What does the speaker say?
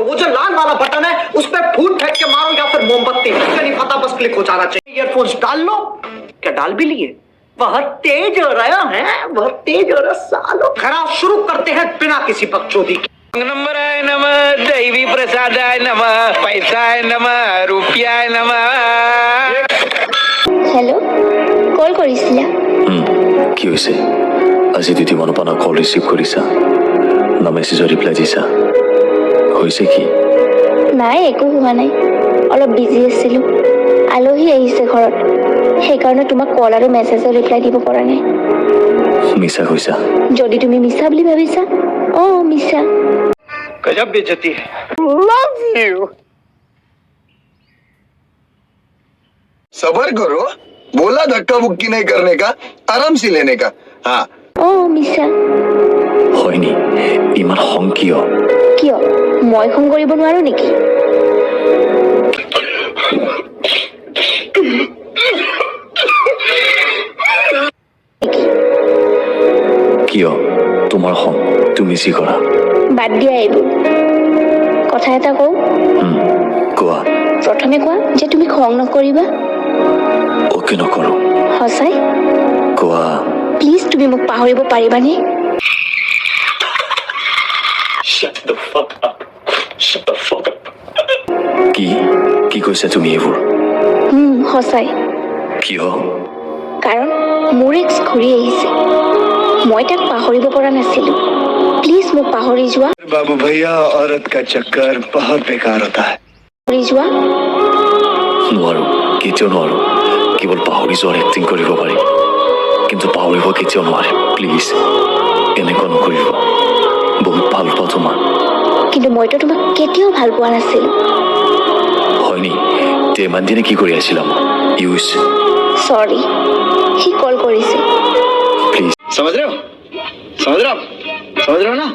वो जो लाल वाला बटन है उस पर फूट फेंक के मारो या फिर मोमबत्ती, मुझे नहीं पता, बस क्लिक हो जाना चाहिए। ईयरफोन्स डाल लो। क्या डाल भी लिए? बहुत तेज हो रहा है, बहुत तेज हो रहा सालो। खराब शुरू करते हैं बिना किसी बकचोदी के। नंबर है नमः, दैवी प्रसाद है नमः, पैसा है नमः, रुपया है नमः। हेलो, कॉल কৰিছিলা? কি হৈছে? আজি 2 মানৰ পৰা কল ৰিচিভ কৰিছা, না মেছেজৰ ৰিপ্লাই দিছা, হৈছে কি? নাই, একো হোৱা নাই, অলপ বিজি আছিলো। আলহী আহিছে ঘৰত, সেইকাৰণে তোমাক কল আৰু মেছেজৰ ৰিপ্লাই দিব পৰা নাই। মিছা কৈছা? যদি তুমি মিছা বুলি ভাবিছা, মিছা। गजब बेइज्जती है। Love you. सबर करो, बोला धक्का मुक्की नहीं करने का, आराम से लेने का। हाँ মিছা। হয় নি? ইমান খং কিয়? কিয় মই খং কৰিব নোৱাৰো নেকি? কিয় তোমাৰ খং? তুমি যি কৰা। বাদ দিয়া এইবোৰ, কথা এটা কওঁ। কোৱা। প্ৰথমে কোৱা যে তুমি খং নকৰিবা। অ'কে নকৰো। সঁচাই? কোৱা। প্লিজ তুমি মোক পাহৰিব পাৰিবানে? কি কি কৈছা তুমি এইবোৰ? সঁচাই। কিয়? কাৰণ মোৰ এক্স ঘূৰি আহিছে, মই তাক পাহৰিব পৰা নাছিলো। প্লিজ মোক পাহৰি যোৱা। बाबू भैया, औरत का चक्कर बहुत बेकार होता है। পাহৰি যোৱা। নোৱাৰো, কেতিয়াও নোৱাৰো। কেৱল পাহৰি যোৱাৰ এক্টিং কৰিব পাৰি, কিন্তু পাহৰিব কেতিয়াও নোৱাৰে। প্লিজ এনেকুৱা নকৰিব, বহুত ভাল পাওঁ তোমাক। কিন্তু মইতো তোমাক কেতিয়াও ভাল পোৱা নাছিলো। হয় নি? তে ইমান দিনে কি কৰি আছিলা? ইউজ চৰি, সি কল কৰিছে। প্লিজ। समझ रहे हो ना?